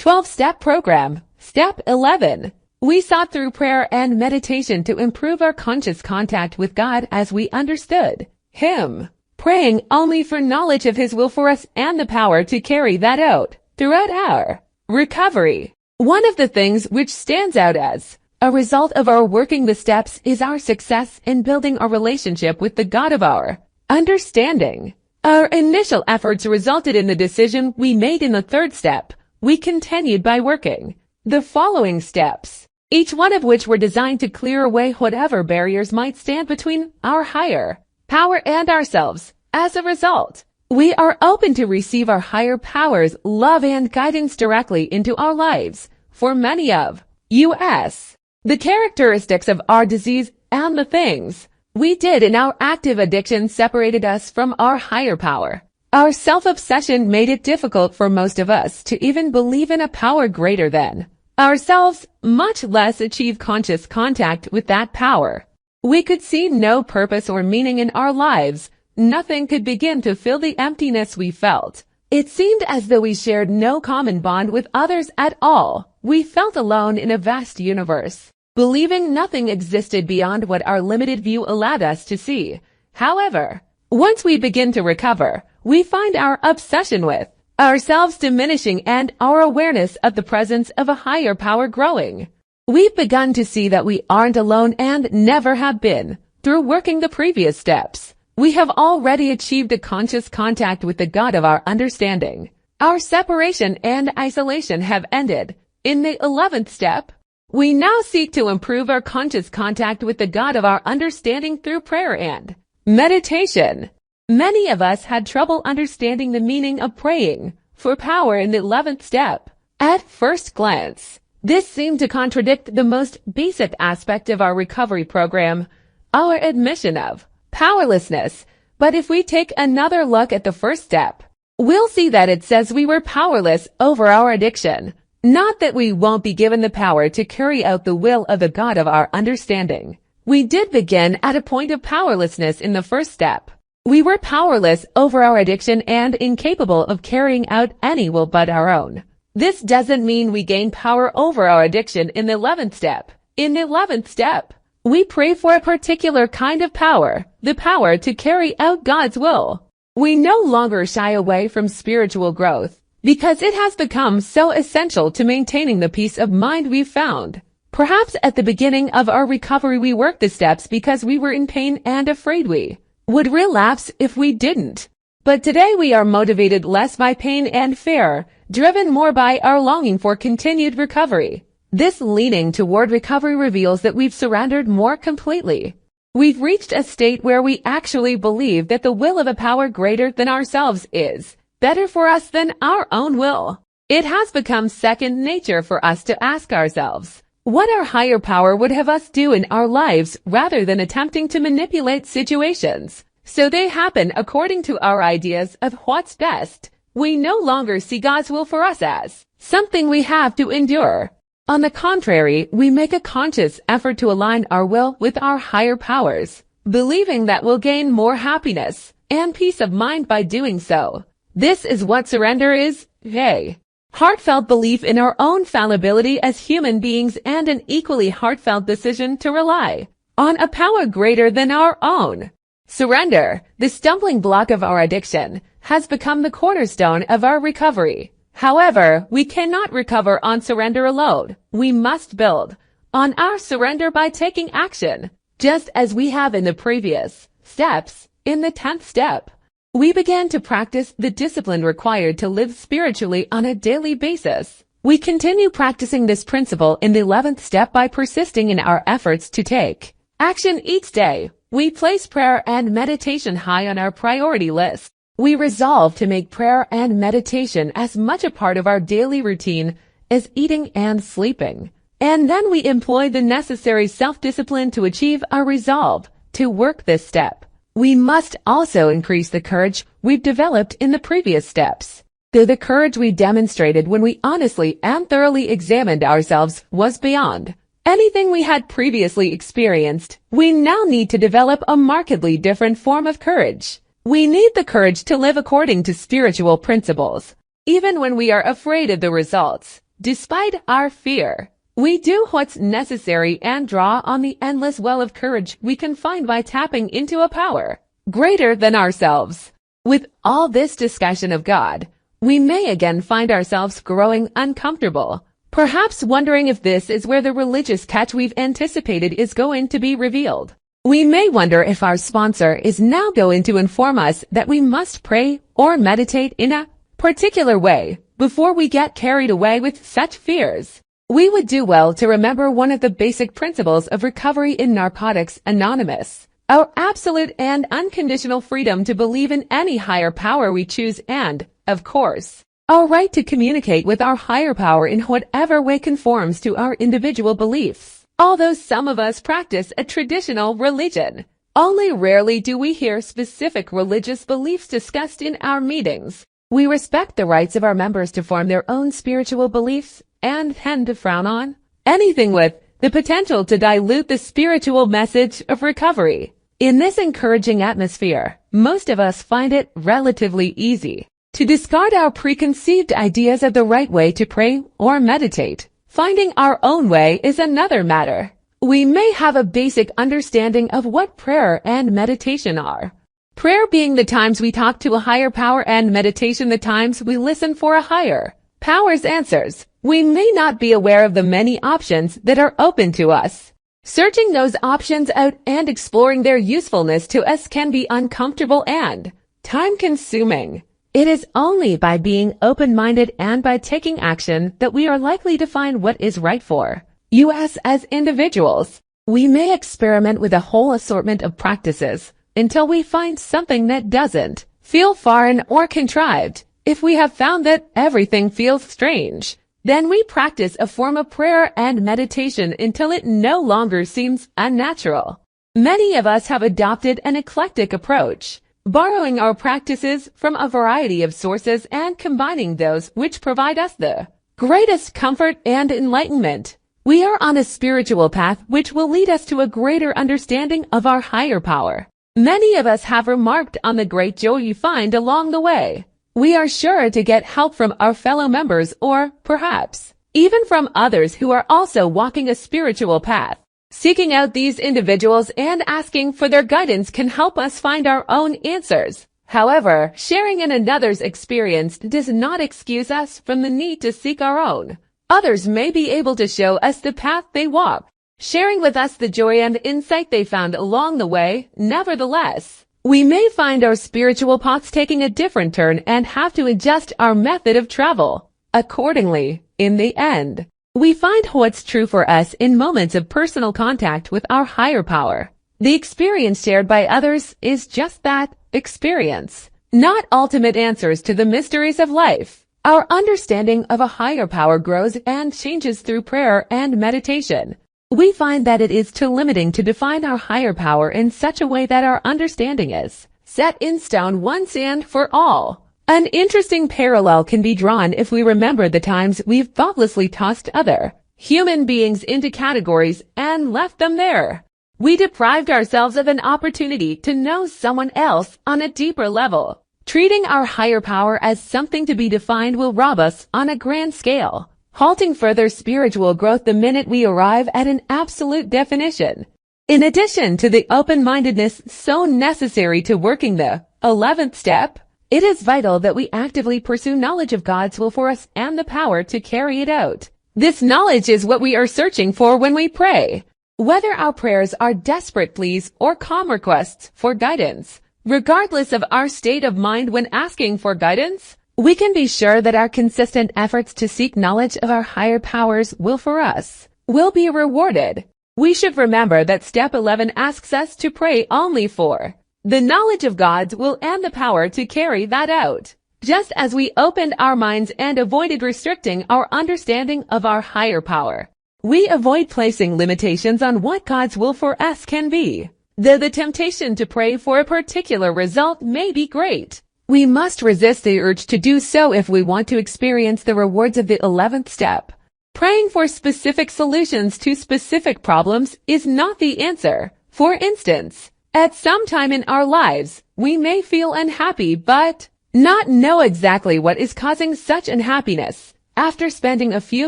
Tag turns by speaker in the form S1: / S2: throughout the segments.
S1: 12-step program. Step 11. We sought through prayer and meditation to improve our conscious contact with God as we understood Him, praying only for knowledge of His will for us and the power to carry that out throughout our recovery. One of the things which stands out as a result of our working the steps is our success in building a relationship with the God of our understanding. Our initial efforts resulted in the decision we made in the third step. We continued by working the following steps, each one of which were designed to clear away whatever barriers might stand between our higher power and ourselves. As a result, we are open to receive our higher power's love and guidance directly into our lives. For many of us, the characteristics of our disease and the things we did in our active addiction separated us from our higher power. Our self-obsession made it difficult for most of us to even believe in a power greater than ourselves, much less achieve conscious contact with that power. We could see no purpose or meaning in our lives. Nothing could begin to fill the emptiness we felt. It seemed as though we shared no common bond with others at all. We felt alone in a vast universe, believing nothing existed beyond what our limited view allowed us to see. However, once we begin to recover, we find our obsession with ourselves diminishing and our awareness of the presence of a higher power growing. We've begun to see that we aren't alone and never have been. Through working the previous steps, we have already achieved a conscious contact with the God of our understanding. Our separation and isolation have ended. In the 11th step, we now seek to improve our conscious contact with the God of our understanding through prayer and meditation. Many of us had trouble understanding the meaning of praying for power in the 11th step. At first glance, this seemed to contradict the most basic aspect of our recovery program, our admission of powerlessness. But if we take another look at the first step, we'll see that it says we were powerless over our addiction. Not that we won't be given the power to carry out the will of the God of our understanding. We did begin at a point of powerlessness in the first step. We were powerless over our addiction and incapable of carrying out any will but our own. This doesn't mean we gain power over our addiction in the 11th step. In the 11th step, we pray for a particular kind of power, the power to carry out God's will. We no longer shy away from spiritual growth, because it has become so essential to maintaining the peace of mind we've found. Perhaps at the beginning of our recovery we worked the steps because we were in pain and afraid we would relapse if we didn't. But today we are motivated less by pain and fear, driven more by our longing for continued recovery. This leaning toward recovery reveals that we've surrendered more completely. We've reached a state where we actually believe that the will of a power greater than ourselves is better for us than our own will. It has become second nature for us to ask ourselves what our higher power would have us do in our lives rather than attempting to manipulate situations so they happen according to our ideas of what's best. We no longer see God's will for us as something we have to endure. On the contrary, we make a conscious effort to align our will with our higher powers, believing that we'll gain more happiness and peace of mind by doing so. This is what surrender is, a heartfelt belief in our own fallibility as human beings and an equally heartfelt decision to rely on a power greater than our own. Surrender, the stumbling block of our addiction, has become the cornerstone of our recovery. However, we cannot recover on surrender alone. We must build on our surrender by taking action, just as we have in the previous steps. In the 10th step, we began to practice the discipline required to live spiritually on a daily basis. We continue practicing this principle in the 11th step by persisting in our efforts to take action each day. We place prayer and meditation high on our priority list. We resolve to make prayer and meditation as much a part of our daily routine as eating and sleeping. And then we employ the necessary self-discipline to achieve our resolve to work this step. We must also increase the courage we've developed in the previous steps. Though the courage we demonstrated when we honestly and thoroughly examined ourselves was beyond anything we had previously experienced, we now need to develop a markedly different form of courage. We need the courage to live according to spiritual principles, even when we are afraid of the results. Despite our fear, we do what's necessary and draw on the endless well of courage we can find by tapping into a power greater than ourselves. With all this discussion of God, we may again find ourselves growing uncomfortable, perhaps wondering if this is where the religious catch we've anticipated is going to be revealed. We may wonder if our sponsor is now going to inform us that we must pray or meditate in a particular way before we get carried away with such fears. We would do well to remember one of the basic principles of recovery in Narcotics Anonymous: our absolute and unconditional freedom to believe in any higher power we choose and, of course, our right to communicate with our higher power in whatever way conforms to our individual beliefs. Although some of us practice a traditional religion, only rarely do we hear specific religious beliefs discussed in our meetings. We respect the rights of our members to form their own spiritual beliefs and tend to frown on anything with the potential to dilute the spiritual message of recovery. In this encouraging atmosphere, most of us find it relatively easy to discard our preconceived ideas of the right way to pray or meditate. Finding our own way is another matter. We may have a basic understanding of what prayer and meditation are. Prayer being the times we talk to a higher power, and meditation the times we listen for a higher power's answers. We may not be aware of the many options that are open to us. Searching those options out and exploring their usefulness to us can be uncomfortable and time-consuming. It is only by being open-minded and by taking action that we are likely to find what is right for us as individuals. We may experiment with a whole assortment of practices until we find something that doesn't feel foreign or contrived. If we have found that everything feels strange, then we practice a form of prayer and meditation until it no longer seems unnatural. Many of us have adopted an eclectic approach, borrowing our practices from a variety of sources and combining those which provide us the greatest comfort and enlightenment. We are on a spiritual path which will lead us to a greater understanding of our higher power. Many of us have remarked on the great joy you find along the way. We are sure to get help from our fellow members, or perhaps even from others who are also walking a spiritual path. Seeking out these individuals and asking for their guidance can help us find our own answers. However, sharing in another's experience does not excuse us from the need to seek our own. Others may be able to show us the path they walk, sharing with us the joy and insight they found along the way. Nevertheless, we may find our spiritual paths taking a different turn and have to adjust our method of travel accordingly. In the end, we find what's true for us in moments of personal contact with our higher power. The experience shared by others is just that, experience, not ultimate answers to the mysteries of life. Our understanding of a higher power grows and changes through prayer and meditation. We find that it is too limiting to define our higher power in such a way that our understanding is set in stone once and for all. An interesting parallel can be drawn if we remember the times we've thoughtlessly tossed other human beings into categories and left them there. We deprived ourselves of an opportunity to know someone else on a deeper level. Treating our higher power as something to be defined will rob us on a grand scale, halting further spiritual growth the minute we arrive at an absolute definition. In addition to the open-mindedness so necessary to working the 11th step, it is vital that we actively pursue knowledge of God's will for us and the power to carry it out. This knowledge is what we are searching for when we pray. Whether our prayers are desperate pleas or calm requests for guidance, regardless of our state of mind when asking for guidance, we can be sure that our consistent efforts to seek knowledge of our higher powers will for us will be rewarded. We should remember that step 11 asks us to pray only for the knowledge of God's will and the power to carry that out. Just as we opened our minds and avoided restricting our understanding of our higher power, we avoid placing limitations on what God's will for us can be. Though the temptation to pray for a particular result may be great, we must resist the urge to do so if we want to experience the rewards of the 11th step. Praying for specific solutions to specific problems is not the answer. For instance, at some time in our lives, we may feel unhappy but not know exactly what is causing such unhappiness. After spending a few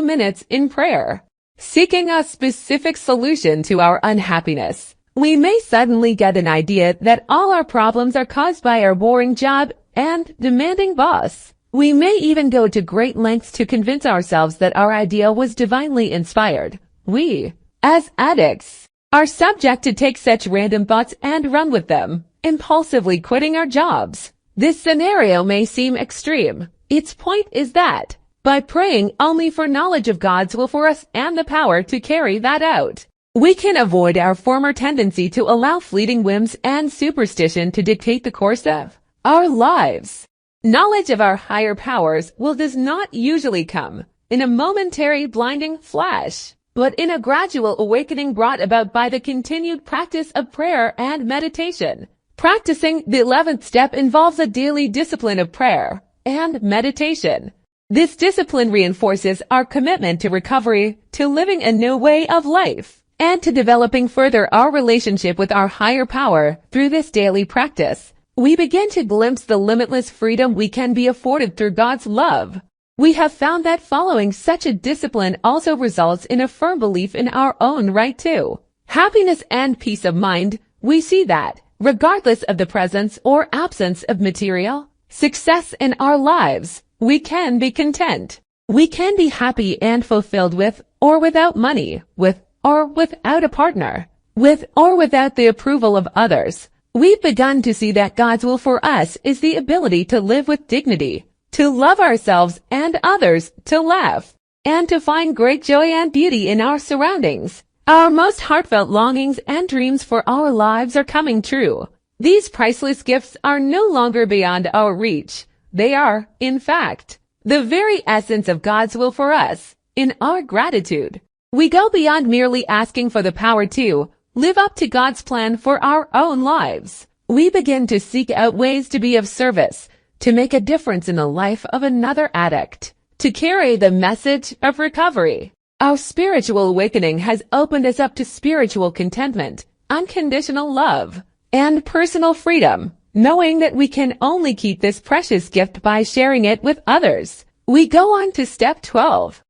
S1: minutes in prayer, seeking a specific solution to our unhappiness, we may suddenly get an idea that all our problems are caused by our boring job and demanding boss. We may even go to great lengths to convince ourselves that our idea was divinely inspired. We, as addicts, are subject to take such random thoughts and run with them, impulsively quitting our jobs. This scenario may seem extreme. Its point is that, by praying only for knowledge of God's will for us and the power to carry that out, we can avoid our former tendency to allow fleeting whims and superstition to dictate the course of our lives. Knowledge of our higher powers does not usually come in a momentary blinding flash, but in a gradual awakening brought about by the continued practice of prayer and meditation. Practicing the 11th step involves a daily discipline of prayer and meditation. This discipline reinforces our commitment to recovery, to living a new way of life, and to developing further our relationship with our higher power. Through this daily practice, we begin to glimpse the limitless freedom we can be afforded through God's love. We have found that following such a discipline also results in a firm belief in our own right to happiness and peace of mind. We see that, regardless of the presence or absence of material success in our lives, we can be content. We can be happy and fulfilled with or without money, with or without a partner, with or without the approval of others. We've begun to see that God's will for us is the ability to live with dignity, to love ourselves and others, to laugh, and to find great joy and beauty in our surroundings. Our most heartfelt longings and dreams for our lives are coming true. These priceless gifts are no longer beyond our reach. They are, in fact, the very essence of God's will for us. In our gratitude, we go beyond merely asking for the power to live up to God's plan for our own lives. We begin to seek out ways to be of service, to make a difference in the life of another addict, to carry the message of recovery. Our spiritual awakening has opened us up to spiritual contentment, unconditional love, and personal freedom, knowing that we can only keep this precious gift by sharing it with others. We go on to step 12.